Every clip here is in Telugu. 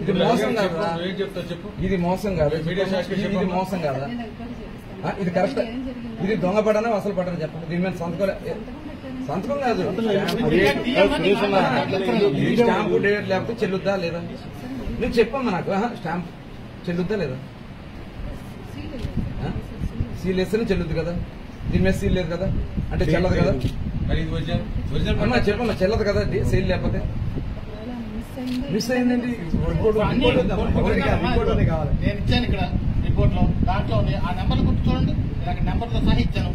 ఇది మోసం కాదా? ఇది మోసం కాదు, ఇది మోసం కాదా? ఇది కరెక్ట్. ఇది దొంగ పడనా అసలు పడని చెప్పండి. దీని మీద సంతకం కాదు, స్టాంపు డేట్ లేకపోతే చెల్లుద్దా లేదా? నువ్వు చెప్పమ్మా నాకు, స్టాంప్ చెల్లుద్దా లేదా? సీల్ వేస్తేనే చెల్లుద్ది కదా, దీని మీద సీల్ లేదు కదా, అంటే చెల్లదు కదా. అమ్మా చెప్పమ్మా, చెల్లదు కదా సీల్ లేకపోతే. మిస్ అయిందండి. నేను ఇచ్చాను ఇక్కడ రిపోర్ట్ లో, దాంట్లో ఆ నెంబర్ గుర్తు చూడండి, నాకు నెంబర్ తో సహా ఇచ్చాను.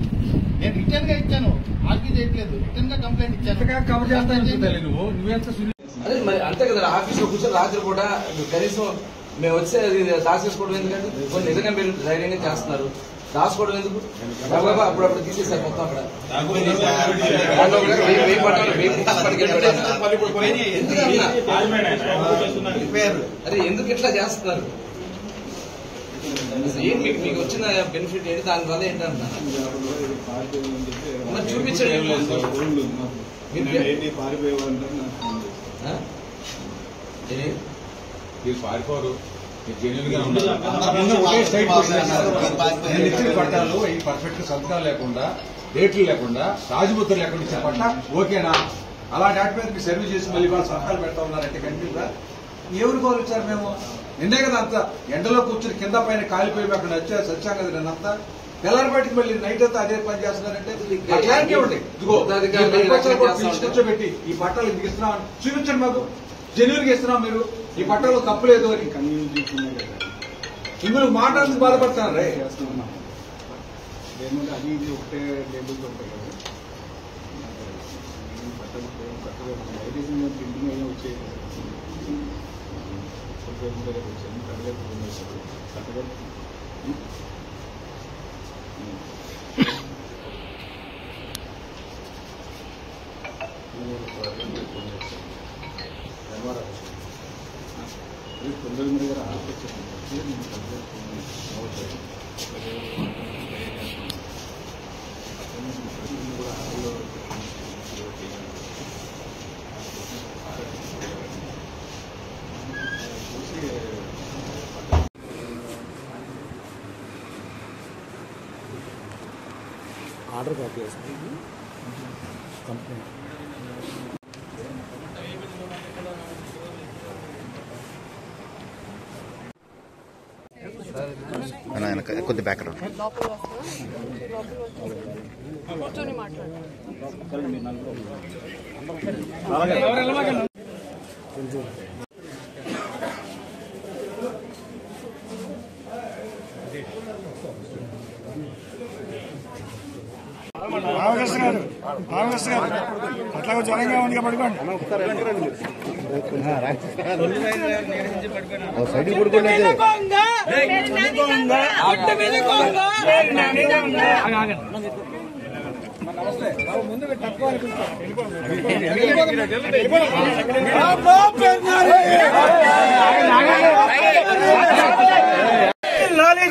నేను రిటర్న్ గా ఇచ్చాను, ఆర్గ్యూ చేయట్లేదు, రిటర్న్ గా కంప్లైంట్ ఇచ్చాను. కవర్ చేస్తాను అదే మరి అంతే కదా. ఆఫీస్ లో కూర్చొని రాత్రి పూట కనీసం మేము వచ్చే అది దాచేసుకోవడం ఎందుకంటే కొన్ని నిజంగా మీరు ధైర్యంగా చేస్తున్నారు, దాచుకోవడం ఎందుకు? అప్పుడప్పుడు తీసేసారు మొత్తం అక్కడ. అరే ఎందుకు ఇట్లా చేస్తున్నారు? ఏం మీకు వచ్చిన బెనిఫిట్ ఏంటి, దాని వల్ల ఏంటన్నా చూపించండి. పారిపోరు, ఇచ్చిన పట్టాలు ఈ పర్ఫెక్ట్ సంతకాలు లేకుండా, డేట్లు లేకుండా, రాజముద్ర లేకుండా ఇచ్చిన పట్ట ఓకేనా? అలాంటి వాటి మీద మీరు సర్వీస్ చేసి మళ్ళీ వాళ్ళు సంతకాలు పెడతా ఉన్నారంటే కనిపిస్తుందా? ఎవరు కోరుచారు? మేము నిన్నే కదా అంతా ఎండలో కూర్చుని కింద పైన కాలిపోయి అక్కడ వచ్చాం కదా నేనంతా. తెల్లారి బయటికి మళ్ళీ నైట్ అంతా అదే పని చేస్తున్నారంటే క్లారిటీ ఇవ్వండి. ఇదిగో కూర్చోబెట్టి ఈ పట్టాలు ఎందుకు ఇస్తున్నాం చూపించండి, మాకు జెన్యూన్ గా ఇస్తున్నాం. మీరు ఈ పట్టాలో తప్పులేదు అని ఇందులో మాట్లాడుతూ బాధపడతాను రే. అది ఇది ఒకటే లేబుల్స్ ఉంటాయి కదా, ప్రింటింగ్ అయినా వచ్చేది తొందర దగ్గర ఆర్డర్ కాపీ చేస్తాను కంప్లైంట్. కొద్ది బ్యాక్గ్రౌండ్ రామకృష్ణ గారు అట్లా జ్వరంగా ఉంది పడుకోండి. ముందు తక్కువ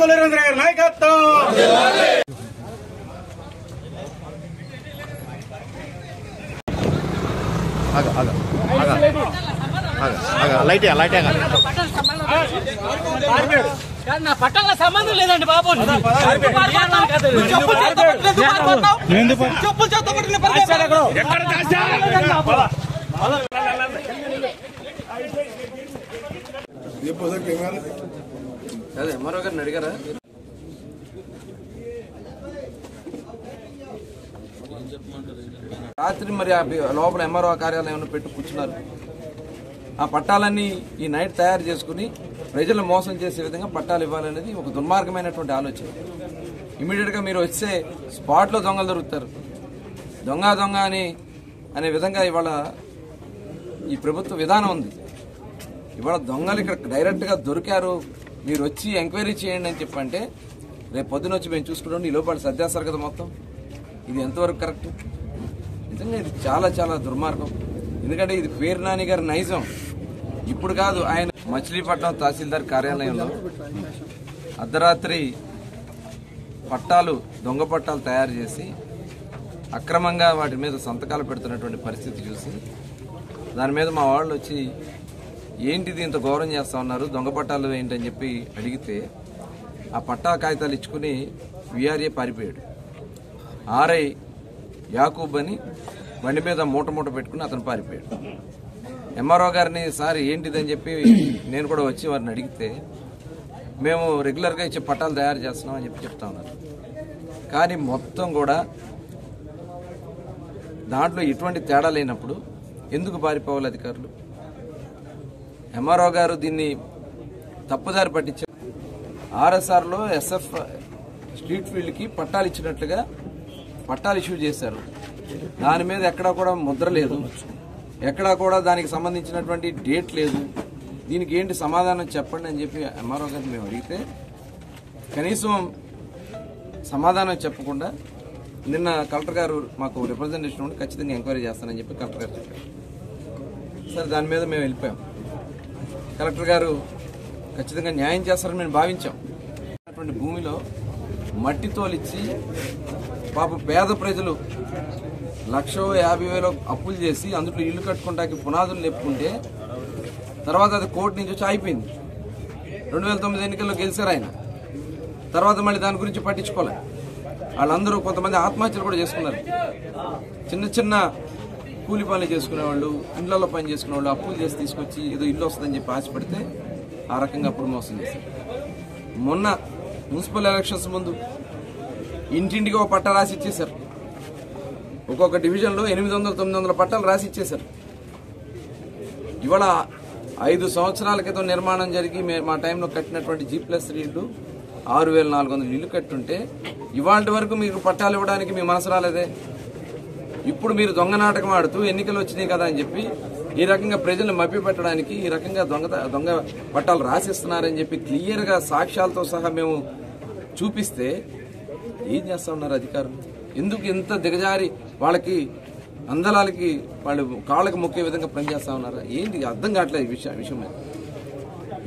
గులేరేంద్ర గారి నాయకత్వం. లైట్ నా పట్టాల సంబంధం లేదండి బాబు. చెప్పులు అదే ఎంఆర్ఓ గారిని అడిగారా? రాత్రి మరి లోపల ఎంఆర్ఓ కార్యాలయంలో పెట్టి కూర్చున్నారు. ఆ పట్టాలన్నీ ఈ నైట్ తయారు చేసుకుని ప్రజలు మోసం చేసే విధంగా పట్టాలు ఇవ్వాలనేది ఒక దుర్మార్గమైనటువంటి ఆలోచన. ఇమీడియట్ గా మీరు వచ్చే స్పాట్ లో దొంగలు దొరుకుతారు. దొంగ అనే విధంగా ఇవాళ ఈ ప్రభుత్వ విధానం ఉంది. ఇవాళ దొంగలు ఇక్కడ డైరెక్ట్ గా దొరికారు, మీరు వచ్చి ఎంక్వైరీ చేయండి అని చెప్పంటే రేపు పొద్దున వచ్చి మేము చూసుకుంటాం, ఈ లోపల సర్దేస్తారు కదా మొత్తం. ఇది ఎంతవరకు కరెక్ట్? నిజంగా ఇది చాలా చాలా దుర్మార్గం. ఎందుకంటే ఇది పేరు నాని గారి నైజం. ఇప్పుడు కాదు, ఆయన మచిలీపట్నం తహసీల్దార్ కార్యాలయంలో అర్ధరాత్రి దొంగ పట్టాలు తయారు చేసి అక్రమంగా వాటి మీద సంతకాలు పెడుతున్నటువంటి పరిస్థితి చూసి దాని మీద మా వాళ్ళు వచ్చి ఏంటిది ఇంత ఘోరం చేస్తా ఉన్నారు, దొంగ పట్టాలు ఏంటని చెప్పి అడిగితే ఆ పట్టా కాగితాలు ఇచ్చుకుని విఆర్ఏ పారిపోయాడు. ఆర్ఐ యాకూబ్ అని బండి మీద మూట పెట్టుకుని అతను పారిపోయాడు. ఎంఆర్ఓ గారిని సార్ ఏంటిదని చెప్పి నేను కూడా వచ్చి వారిని అడిగితే మేము రెగ్యులర్గా ఇచ్చే పట్టాలు తయారు చేస్తున్నాం అని చెప్పి చెప్తా ఉన్నారు. కానీ మొత్తం కూడా దాంట్లో ఎటువంటి తేడా లేనప్పుడు ఎందుకు పారిపోవాలి అధికారులు? ఎంఆర్ఓ గారు దీన్ని తప్పుదారి పట్టించారు. ఆర్ఎస్ఆర్లో ఎస్ఎఫ్ స్ట్రీట్ ఫీల్డ్కి పట్టాలు ఇచ్చినట్లుగా పట్టాలు ఇష్యూ చేశారు. దాని మీద ఎక్కడా కూడా ముద్ర లేదు, ఎక్కడా కూడా దానికి సంబంధించినటువంటి డేట్ లేదు. దీనికి ఏంటి సమాధానం చెప్పండి అని చెప్పి ఎంఆర్ఓ గారిని మేము అడిగితే కనీసం సమాధానం చెప్పకుండా నిన్న కలెక్టర్ గారు మాకు రిప్రజెంటేషన్ ఉండి ఖచ్చితంగా ఎంక్వైరీ చేస్తానని చెప్పి కలెక్టర్ గారు చెప్పారు. సరే, దాని మీద మేము వెళ్ళిపోయాం. కలెక్టర్ గారు ఖచ్చితంగా న్యాయం చేస్తారని మేము భావించాం. అటువంటి భూమిలో మట్టి తోలిచ్చి పాపం పేద ప్రజలు 1,50,000 అప్పులు చేసి అందులో ఇల్లు కట్టుకుంటాకి పునాదులు లేపుకుంటే తర్వాత అది కోర్టు నుంచి వచ్చి అయిపోయింది. 2009 ఎన్నికల్లో గెలిచారు ఆయన. తర్వాత మళ్ళీ దాని గురించి పట్టించుకోలే. వాళ్ళందరూ కొంతమంది ఆత్మహత్యలు కూడా చేసుకున్నారు. చిన్న చిన్న కూలి పనులు చేసుకునేవాళ్ళు, ఇండ్లలో పని చేసుకునేవాళ్ళు అప్పులు చేసి తీసుకొచ్చి ఏదో ఇల్లు వస్తుందని చెప్పి ఆశపడితే ఆ రకంగా అప్పుడు మోసం చేశారు. మొన్న మున్సిపల్ ఎలక్షన్స్ ముందు ఇంటింటికి ఒక పట్టా రాసి ఇచ్చేశారు. ఒక్కొక్క డివిజన్లో 800-900 పట్టాలు రాసి ఇచ్చేశారు. ఇవాళ 5 సంవత్సరాల క్రితం నిర్మాణం జరిగి మా టైంలో కట్టినటువంటి G+3 ఇల్లు 6,400 ఇల్లు కట్టుంటే ఇవాళ వరకు మీకు పట్టాలు ఇవ్వడానికి మీ మనసు రాలేదే. ఇప్పుడు మీరు దొంగ నాటకం ఆడుతూ ఎన్నికలు వచ్చినాయి కదా అని చెప్పి ఈ రకంగా ప్రజలను మభ్య పెట్టడానికి ఈ రకంగా దొంగ పట్టాలు రాసిస్తున్నారని చెప్పి క్లియర్గా సాక్ష్యాలతో సహా మేము చూపిస్తే ఏం చేస్తా ఉన్నారు అధికారులు? ఎందుకు ఇంత దిగజారి వాళ్ళకి అందలాలకి వాళ్ళు కాళ్ళకి మొక్కే విధంగా పనిచేస్తా ఉన్నారా? ఏంటి అర్థం కావట్లేదు ఈ విషయం.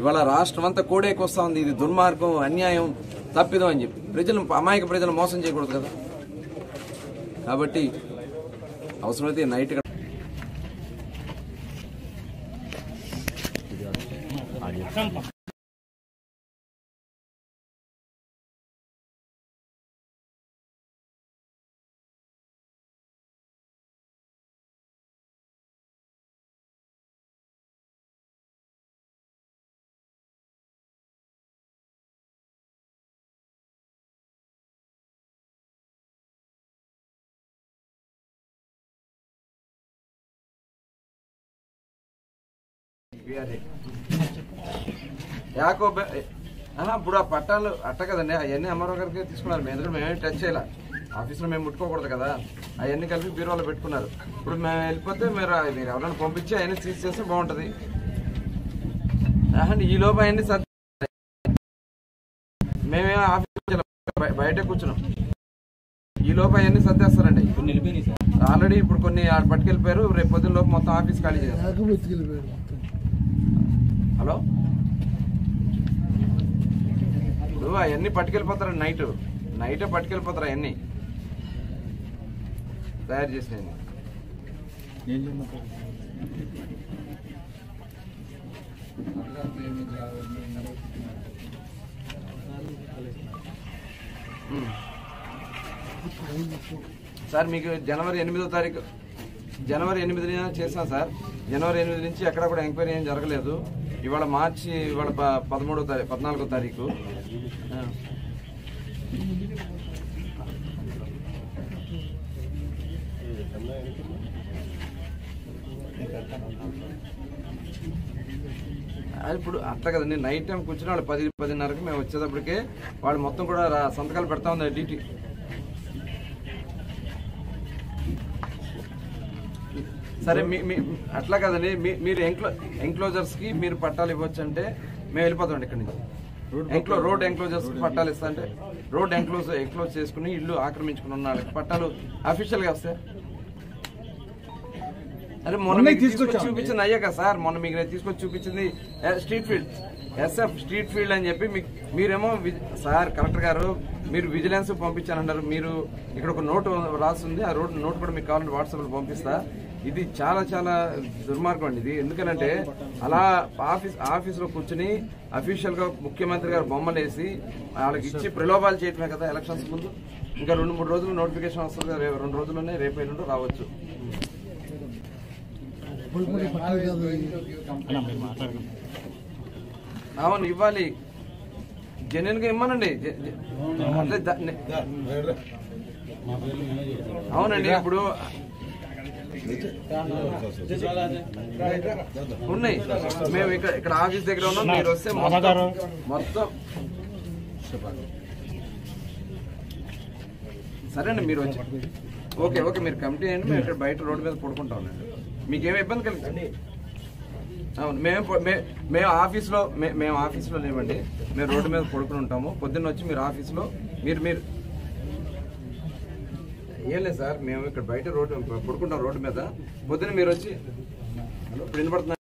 ఇవాళ రాష్ట్రం అంతా కోడేకి వస్తా ఉంది. ఇది దుర్మార్గం, అన్యాయం, తప్పిదం అని చెప్పి ప్రజలు అమాయక ప్రజలు మోసం చేయకూడదు కదా. కాబట్టి అవసరమైతే నైట్ యాకోబ్ ఇప్పుడు ఆ పట్టాలు అట్ట కదండి, అవన్నీ ఎంఆర్ఓ గారికి తీసుకున్నారు. మేము ఎందుకంటే మేమేమి టచ్ చేయాలి, ఆఫీస్లో మేము ముట్టుకోకూడదు కదా. అవన్నీ కలిపి బీరోలో పెట్టుకున్నారు. ఇప్పుడు మేము వెళ్ళిపోతే మీరు ఎవరైనా పంపించి అవన్నీ తీసేస్తే బాగుంటుంది. ఈ లోపు అవన్నీ మేమేమో ఆఫీస్ బయట కూర్చున్నాం. ఈ లోపు అవన్నీ సర్దేస్తారండి. ఆల్రెడీ ఇప్పుడు కొన్ని పట్టుకెళ్ళిపోయారు. రేపు పొద్దున్న లోపు మొత్తం ఆఫీస్ ఖాళీ చేస్తారు. హలో, ఇప్పుడు అవన్నీ పట్టుకెళ్ళిపోతారండి. నైట్ పట్టుకెళ్ళిపోతారు అవన్నీ తయారు చేసినవి. సార్ మీకు జనవరి 8వ తారీఖు జనవరి 8న చేసాం సార్. జనవరి 8 నుంచి ఎక్కడ కూడా ఎంక్వైరీ ఏం జరగలేదు. ఇవాళ మార్చి ఇవాళ 14వ తారీఖు. ఇప్పుడు అట్లా కదండి, నైట్ టైం కూర్చుని వాళ్ళు 10-10:30కి మేము వచ్చేటప్పటికే వాళ్ళు మొత్తం కూడా సంతకాలు పెడతా ఉంది డీటీ. సరే, అట్లా కదండి, మీరు ఎంక్లోజర్స్ కి మీరు పట్టాలు ఇవ్వచ్చు అంటే మేము వెళ్ళిపోతాం ఇక్కడ నుంచి. రోడ్ ఎంక్లోజర్స్ కి పట్టాలు ఇస్తా అంటే రోడ్ ఎంక్లోజ్ చేసుకుని ఇల్లు ఆక్రమించుకుని ఉన్న వాళ్ళకి పట్టాలు అఫీషియల్ గా వస్తాయి. అరే మొన్న మీకు తీసుకొచ్చి చూపించింది అయ్యా కదా సార్, మొన్న మీకు తీసుకొచ్చి చూపించింది street field, SF street field అని చెప్పి మీరేమో సార్ కలెక్టర్ గారు మీరు విజిలెన్స్ పంపించానన్నారు. మీరు ఇక్కడ ఒక నోటు రాస్తుంది, ఆ నోట్ కూడా మీకు కావాలంటే వాట్సాప్ లో పంపిస్తా. ఇది చాలా చాలా దుర్మార్గం అండి ఇది. ఎందుకనంటే అలా ఆఫీసులో కూర్చుని అఫీషియల్ గా ముఖ్యమంత్రి గారు బొమ్మలు వేసి వాళ్ళకి ఇచ్చి ప్రలోభాలు చేయటమే కదా ఎలక్షన్స్ ముందు. ఇంకా 2-3 రోజులు నోటిఫికేషన్ వస్తుంది, 2 రోజుల్లోనే రేపు ఎల్లుండి రావచ్చు. అవును ఇవ్వాలి, జెన్యున్ గా ఇవ్వనండి. అవునండి ఇప్పుడు ఉన్నాయి. మేము ఇక్కడ ఆఫీస్ దగ్గర ఉన్నాం, మీరు వస్తే మొత్తం సరే అండి. మీరు వచ్చి ఓకే మీరు కమిటీ అయ్యండి, మేము ఇక్కడ బయట రోడ్డు మీద పడుకుంటాం. మీకేమి ఇబ్బంది కలిగింది? అవును మేము ఆఫీస్లో లేవండి, మేము రోడ్డు మీద పడుకుని ఉంటాము. పొద్దున్న వచ్చి మీరు ఆఫీస్లో మీరు ఏం లేదు సార్, మేము ఇక్కడ బయట పడుకుంటాం రోడ్డు మీద. పొద్దున్న మీరు వచ్చి వినపడుతున్నారు.